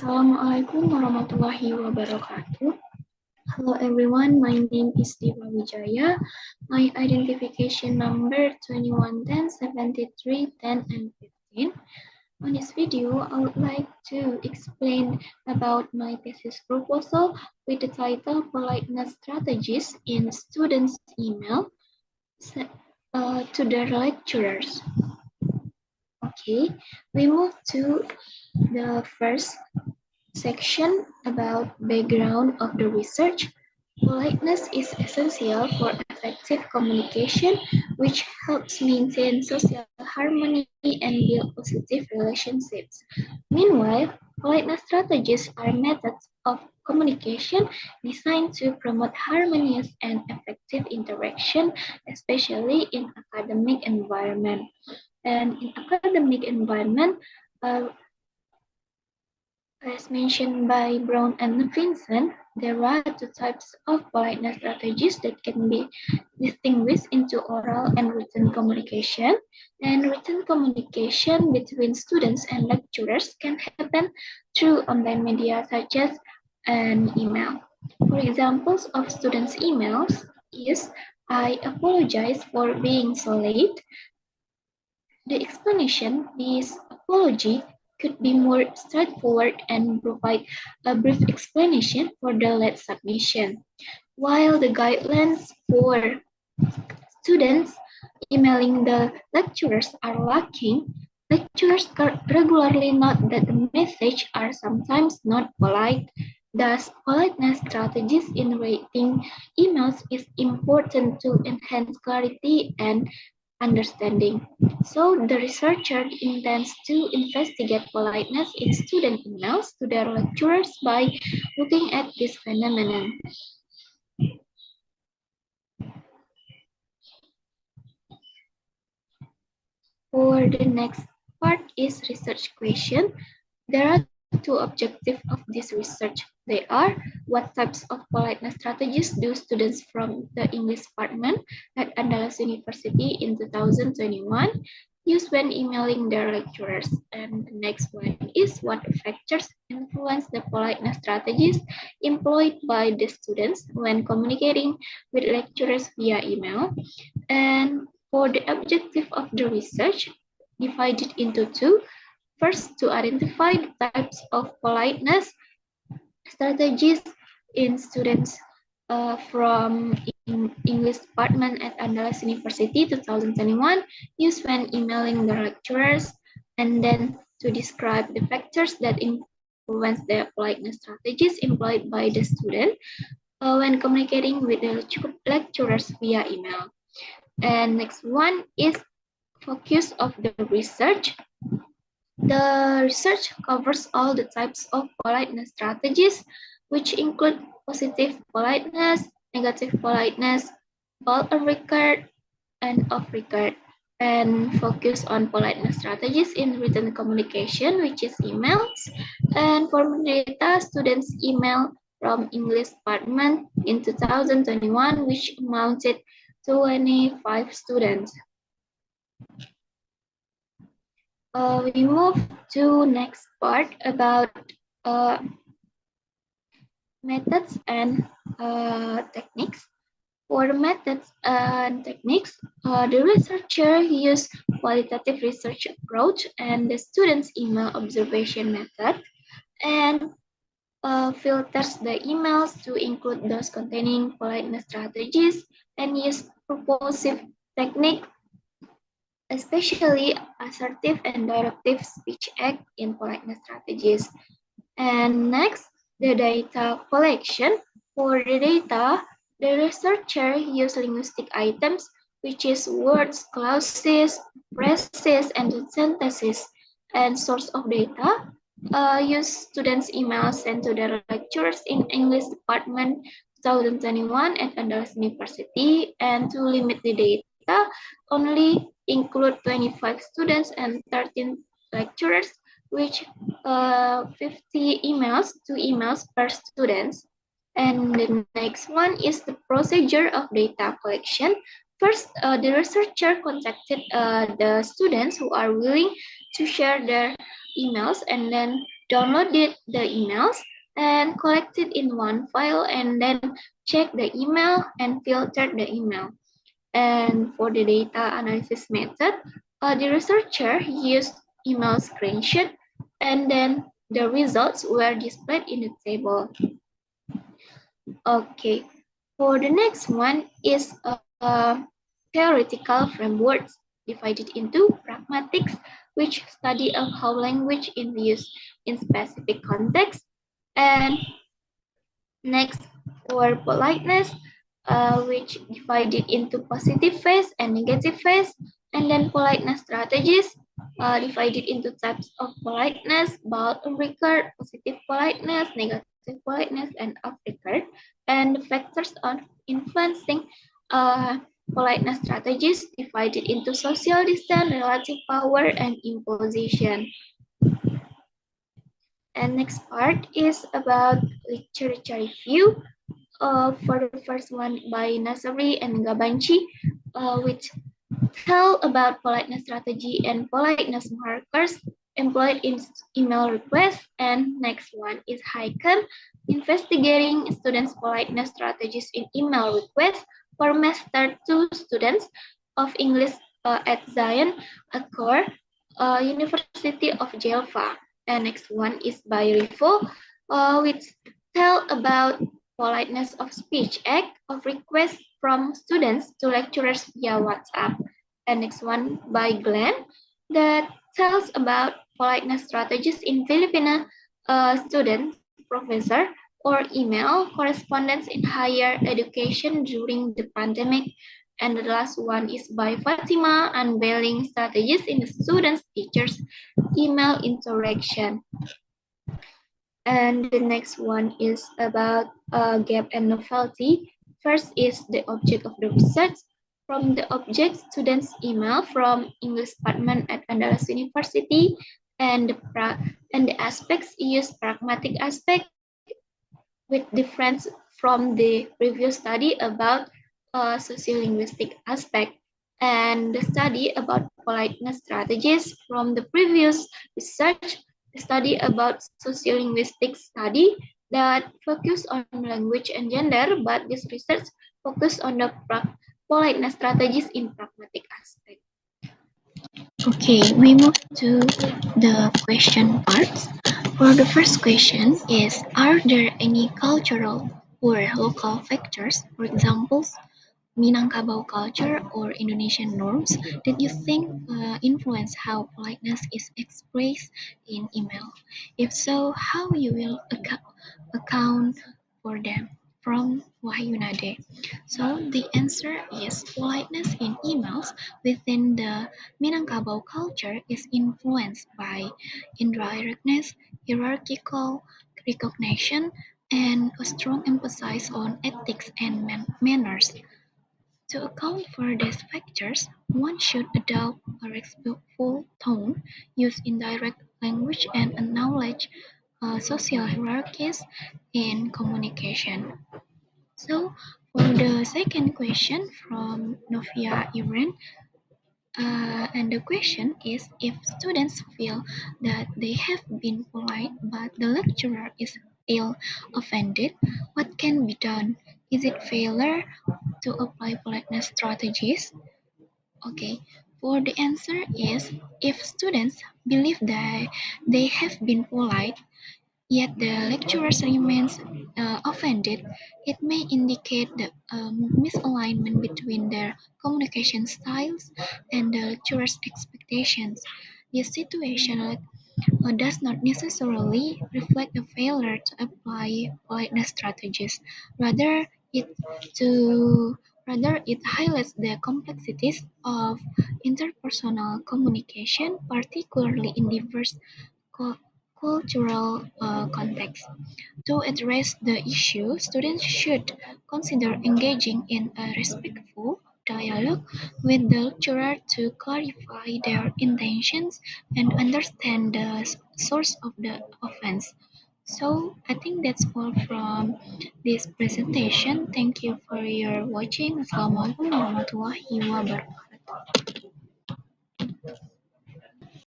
Assalamualaikum warahmatullahi wabarakatuh. Hello everyone, my name is Diva Wijaya. My identification number 2110 73 10 and 15. On this video, I would like to explain about my thesis proposal with the title Politeness Strategies in Students' Email to their lecturers. Okay, we move to the first section about background of the research. Politeness is essential for effective communication, which helps maintain social harmony and build positive relationships. Meanwhile, politeness strategies are methods of communication designed to promote harmonious and effective interaction, especially in academic environment. And in academic environment, as mentioned by Brown and Vincent, there are two types of politeness strategies that can be distinguished into oral and written communication. And written communication between students and lecturers can happen through online media such as an email. For examples of students' emails is, "I apologize for being so late." The explanation, this apology, could be more straightforward and provide a brief explanation for the late submission. While the guidelines for students emailing the lecturers are lacking, lecturers regularly note that the messages are sometimes not polite. Thus, politeness strategies in writing emails is important to enhance clarity and understanding. So the researcher intends to investigate politeness in student emails to their lecturers by looking at this phenomenon. For the next part is research question. There are two objectives of this research. They are, what types of politeness strategies do students from the English department at Andalas University in 2021 use when emailing their lecturers? And the next one is, what factors influence the politeness strategies employed by the students when communicating with lecturers via email? And for the objective of the research, divided into two. First, to identify the types of politeness strategies in students from English department at Andalas University 2021 used when emailing the lecturers, and then to describe the factors that influence the politeness strategies employed by the student when communicating with the lecturers via email. And next one is focus of the research. The research covers all the types of politeness strategies, which include positive politeness, negative politeness, both on record and off record, and focus on politeness strategies in written communication, which is emails. And for data, students' email from English department in 2021, which amounted to 25 students. We move to next part about methods and techniques. For methods and techniques, the researcher used qualitative research approach and the student's email observation method, and filters the emails to include those containing politeness strategies, and use purposive technique, especially assertive and directive speech act in politeness strategies. And next, the data collection. For the data, the researcher used linguistic items, which is words, clauses, phrases, and sentences. And source of data, use students' emails sent to their lecturers in English department 2021 at Andalas University, and to limit the data, only include 25 students and 13 lecturers, which 50 emails, 2 emails per student. And the next one is the procedure of data collection. First, the researcher contacted the students who are willing to share their emails, and then downloaded the emails and collected in one file and then check the email and filtered the email. And for the data analysis method, the researcher used email screenshot and then the results were displayed in the table. Okay, for the next one is theoretical frameworks divided into pragmatics, which study of how language is used in specific contexts, and next for politeness, which divided into positive phase and negative phase, and then politeness strategies divided into types of politeness, bold on record, positive politeness, negative politeness, and off record, and the factors on influencing uh, politeness strategies divided into social distance, relative power, and imposition. And next part is about literature review. For the first one by Nasari and Gabanchi, which tell about politeness strategy and politeness markers employed in email requests. And next one is Haiken, investigating students' politeness strategies in email requests for Master 2 students of English at Zion Accord, University of Java. And next one is by Rivo, which tell about politeness of speech act of request from students to lecturers via WhatsApp. And next one by Glenn that tells about politeness strategies in Filipino student, professor, or email correspondence in higher education during the pandemic. And the last one is by Fatima, unveiling strategies in the students' teachers' email interaction. And the next one is about gap and novelty. First is the object of the research. From the object, students email from English department at Andalas University, and the aspects use pragmatic aspect with difference from the previous study about sociolinguistic aspect, and the study about politeness strategies from the previous research, the study about sociolinguistic study that focus on language and gender, but this research focus on the politeness strategies in pragmatic aspect. Okay, we move to the question parts. For the first question is, are there any cultural or local factors, for example, Minangkabau culture or Indonesian norms that you think influence how politeness is expressed in email? If so, how you will account for them? From Wahyunade. So the answer is politeness in emails within the Minangkabau culture is influenced by indirectness, hierarchical recognition, and a strong emphasis on ethics and manners. To account for these factors, one should adopt a respectful tone, use indirect language, and acknowledge social hierarchies in communication. So, for the second question from Novia Iran, and the question is, if students feel that they have been polite but the lecturer is ill offended, what can be done? Is it failure to apply politeness strategies? Okay, for the answer is, if students believe that they have been polite, yet the lecturer remains offended, it may indicate the misalignment between their communication styles and the lecturer's expectations. This situation does not necessarily reflect a failure to apply politeness strategies. Rather, it to rather it highlights the complexities of interpersonal communication, particularly in diverse cultural contexts. To address the issue, students should consider engaging in a respectful dialogue with the lecturer to clarify their intentions and understand the source of the offense. So I think that's all from this presentation. Thank you for your watching. Assalamualaikum warahmatullahi wabarakatuh.